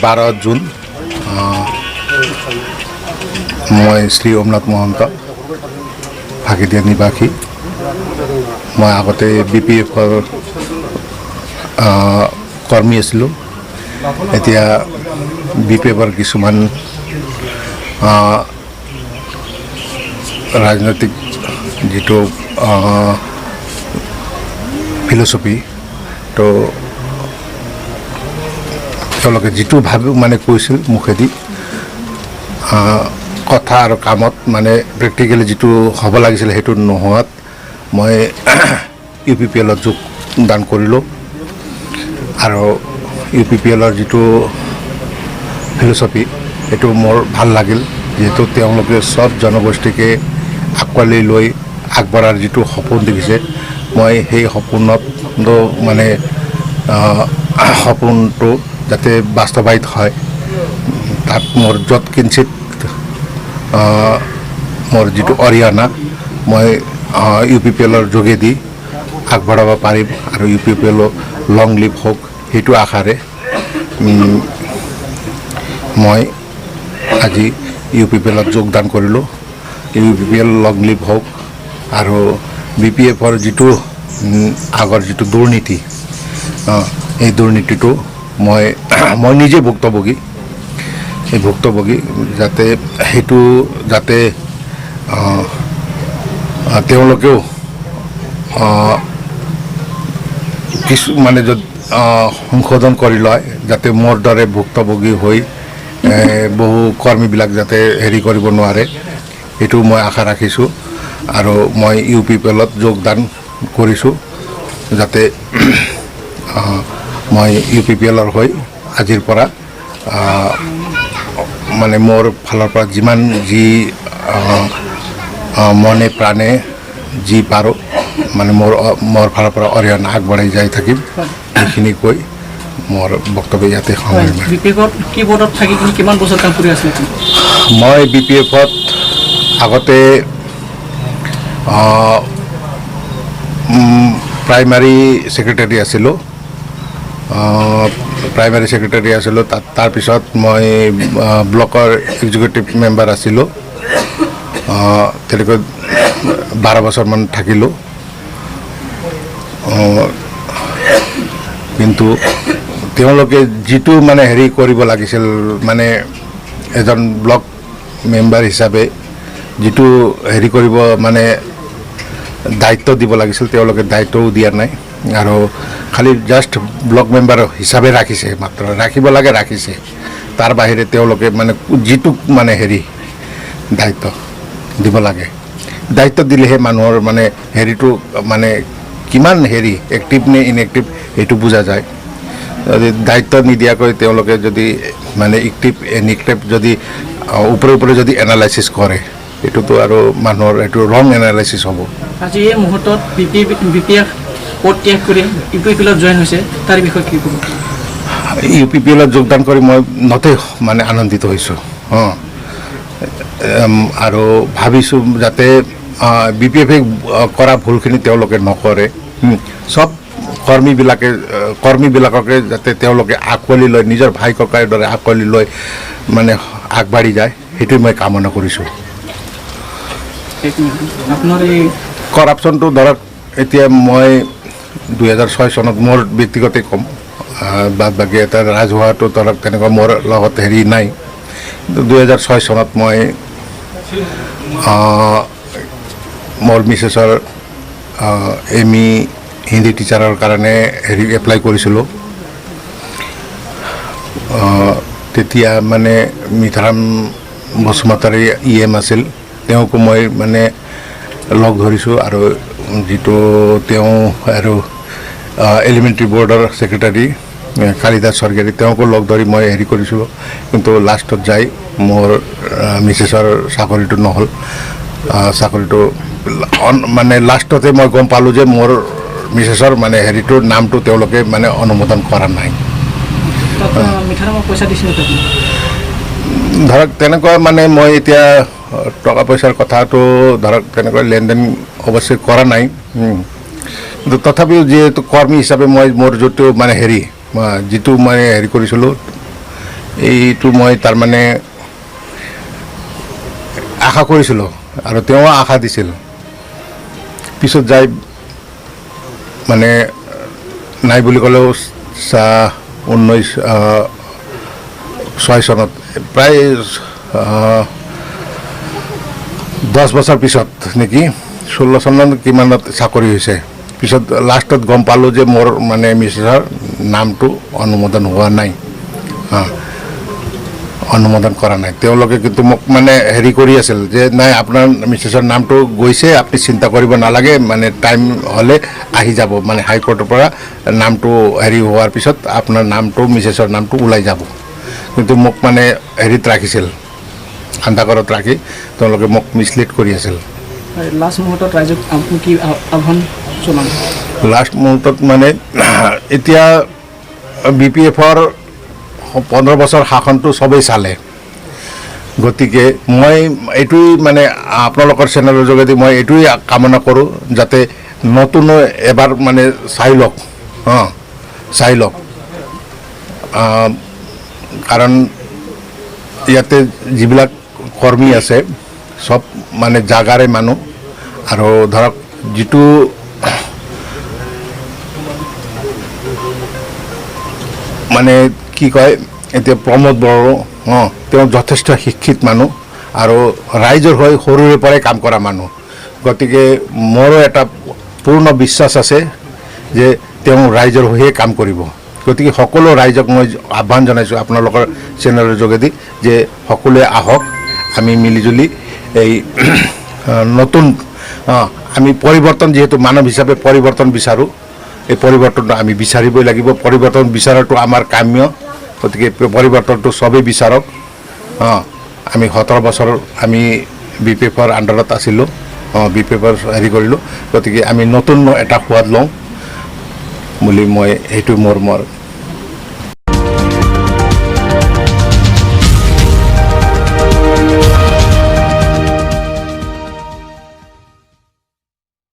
12 June মই শ্ৰী ওমনাথ মহন্ত ফাঁকিদিয়া নিবাসী। মই আগতে BPFৰ কৰ্মী আছিলোঁ। এতিয়া BPFৰ কিছুমান ৰাজনৈতিক যিটো ফিলচফি তো তেওঁলোকে যিটো মানে কৈছিল মুখেদি কথা আৰু কামত মানে প্ৰেক্টিকেলি যিটো হ'ব লাগিছিল সেইটো নোহোৱাত মই UPPLত যোগদান কৰিলোঁ। আৰু UPPLৰ যিটো ফিলচফি সেইটো মোৰ ভাল লাগিল, যিহেতু তেওঁলোকে চব জনগোষ্ঠীকে আঁকোৱালি লৈ আগবঢ়াৰ যিটো সপোন দেখিছে, মই সেই সপোনত মানে সপোনটো যাতে বাস্তৱায়িত হয় তাত মোৰ য'ত কিঞ্চিত মোৰ যিটো অৰিহণা মই UPPLৰ যোগেদি আগবঢ়াব পাৰিম আৰু UPPL লং লিভ হওক সেইটো আশাৰে মই আজি UPPLত যোগদান কৰিলোঁ। UPPL লং লিভ হওক আৰু BPFৰ যিটো আগৰ যিটো দুৰ্নীতি এই দুৰ্নীতিটো মই নিজে ভুক্তভোগী। এই ভুক্তভোগী যাতে সেইটো যাতে তেওঁলোকেও কিছু মানে সংশোধন কৰি লয়, যাতে মোৰ দৰে ভুক্তভোগী হৈ বহু কৰ্মীবিলাক যাতে হেৰি কৰিব নোৱাৰে, সেইটো মই আশা ৰাখিছোঁ। আৰু মই UPPLত যোগদান কৰিছোঁ যাতে মই UPPLৰ হৈ আজিৰ পৰা মানে মোৰ ফালৰ পৰা যিমান যি মনে প্ৰাণে যি পাৰোঁ মানে মোৰ ফালৰ পৰা অৰিহণা আগবঢ়াই যাই থাকিম, সেইখিনি কৈ মোৰ বক্তব্য ইয়াতে সামৰণি মাৰিম। BPFত কি বৰ্ডত থাকি কিমান বছৰ কাম কৰি আছিলে? মই BPFত আগতে প্ৰাইমাৰী ছেক্ৰেটাৰী আছিলোঁ। তাৰপিছত মই ব্লকৰ এক্সিকিউটিভ মেম্বাৰ আছিলোঁ। তেনেকৈ 12 বছৰমান থাকিলোঁ। কিন্তু তেওঁলোকে যিটো মানে হেৰি কৰিব লাগিছিল, মানে এজন ব্লক মেম্বাৰ হিচাপে যিটো হেৰি কৰিব মানে দায়িত্ব দিব লাগিছিল, তেওঁলোকে দায়িত্বও দিয়া নাই আৰু খালি জাষ্ট ব্লক মেম্বাৰ হিচাপে ৰাখিছে, মাত্ৰ ৰাখিব লাগে ৰাখিছে। তাৰ বাহিৰে তেওঁলোকে মানে যিটো মানে হেৰি দায়িত্ব দিব লাগে, দায়িত্ব দিলেহে মানুহৰ মানে হেৰিটো মানে কিমান হেৰি এক্টিভ নে ইনএক্টিভ সেইটো বুজা যায়। দায়িত্ব নিদিয়াকৈ তেওঁলোকে যদি মানে এক্টিভ ইনএক্টিভ যদি ওপৰে যদি এনালাইচিছ কৰে, এইটোতো আৰু মানুহৰ এইটো ৰং এনালাইচিছ হ'ব। আজি এই মুহূৰ্তত BPF পদ ত্যাগ কৰি UPPLত জইন হৈছে, তাৰ বিষয়ে কি ক'ব? UPPLত যোগদান কৰি মই নথৈ মানে আনন্দিত হৈছোঁ আৰু ভাবিছোঁ যাতে BPFে কৰা ভুলখিনি তেওঁলোকে নকৰে। চব কৰ্মীবিলাককে যাতে তেওঁলোকে আঁকোৱালি লয়, নিজৰ ভাই ককাইৰ দৰে আঁকোৱালি লৈ মানে আগবাঢ়ি যায়, সেইটোৱে মই কামনা কৰিছোঁ। আপোনাৰ এই কৰাপশ্যনটো ধৰক এতিয়া মই 2006 চনত মোৰ ব্যক্তিগতে ক'ম, বাদ বাকী এটা ৰাজহুৱাটো ধৰক তেনেকুৱা মোৰ লগত হেৰি নাই। 2006 চনত মই মোৰ মিছেছৰ ME হিন্দী টিচাৰৰ কাৰণে হেৰি এপ্লাই কৰিছিলোঁ। তেতিয়া মানে মিঠাৰাম বসুমতাৰী EM আছিল, তেওঁকো মই মানে লগ ধৰিছোঁ আৰু যিটো তেওঁ আৰু এলিমেণ্টাৰী বৰ্ডৰ ছেক্ৰেটাৰী কালিদাস স্বৰ্গীয়াৰী তেওঁকো লগ ধৰি মই হেৰি কৰিছিলোঁ। কিন্তু লাষ্টত যাই মোৰ মিছেছৰ চাকৰিটো নহ'ল। চাকৰিটো মানে লাষ্টতে মই গম পালোঁ যে মোৰ মিছেছৰ মানে হেৰিটোৰ নামটো তেওঁলোকে মানে অনুমোদন কৰা নাই। ধৰক তেনেকুৱা মানে মই এতিয়া টকা পইচাৰ কথাটো ধৰক তেনেকুৱা লেনদেন অৱশ্যে কৰা নাই, কিন্তু তথাপিও যিহেতু কৰ্মী হিচাপে মই মোৰ যিটো মানে হেৰি যিটো মই হেৰি কৰিছিলোঁ এইটো মই তাৰমানে আশা কৰিছিলোঁ আৰু তেওঁ আশা দিছিল পিছত যাই মানে নাই বুলি ক'লেও 1906 চনত প্ৰায় 10 বছৰ পিছত নেকি 16 চনত কিমানত চাকৰি হৈছে পিছত লাষ্টত গম পালোঁ যে মোৰ মানে মিছেছৰ নামটো অনুমোদন হোৱা নাই অনুমোদন কৰা নাই তেওঁলোকে কিন্তু মোক মানে হেৰি কৰি আছিল যে নাই আপোনাৰ মিছেছৰ নামটো গৈছে আপুনি চিন্তা কৰিব নালাগে মানে টাইম হ'লে আহি যাব মানে হাইকোৰ্টৰ পৰা নামটো হেৰি হোৱাৰ পিছত আপোনাৰ নামটো মিছেছৰ নামটো ওলাই যাব কিন্তু মোক মানে হেৰিত ৰাখিছিল আন্ধাৰত ৰাখি তেওঁলোকে মোক মিছলিড কৰি আছিল লাষ্ট মুহূৰ্তত ৰাইজক আপুনি কি আহ্বান জনাম লাষ্ট মুহূৰ্তত মানে এতিয়া BPFৰ 15 বছৰ শাসনটো সবেই চালে গতিকে মই এইটোই মানে আপোনালোকৰ চেনেলৰ যোগেদি মই এইটোই কামনা কৰোঁ যাতে নতুন এবাৰ মানে চাই লওক কাৰণ ইয়াতে যিবিলাক কৰ্মী আছে সব মানে জাগাৰে মানুহ আৰু ধৰক যিটো মানে কি কয় এতিয়া প্ৰমোদ বড়ো তেওঁ যথেষ্ট শিক্ষিত মানুহ আৰু ৰাইজৰ হৈ সৰুৰে পৰাই কাম কৰা মানুহ গতিকে মোৰো এটা পূৰ্ণ বিশ্বাস আছে যে তেওঁ ৰাইজৰ হৈয়ে কাম কৰিব গতিকে সকলো ৰাইজক মই আহ্বান জনাইছোঁ আপোনালোকৰ চেনেলৰ যোগেদি যে সকলোৱে আহক আমি মিলিজুলি এই নতুন আমি পৰিৱৰ্তন যিহেতু মানৱ হিচাপে পৰিৱৰ্তন বিচাৰোঁ এই পৰিৱৰ্তনটো আমি বিচাৰিবই লাগিব পৰিৱৰ্তন বিচাৰাটো আমাৰ কাম্য গতিকে পৰিৱৰ্তনটো সবেই বিচাৰক আমি 17 বছৰ আমি BPFৰ আণ্ডাৰত আছিলোঁ BPFৰ হেৰি কৰিলোঁ গতিকে আমি নতুন এটা সোৱাদ লওঁ বুলি মই এইটো মোৰ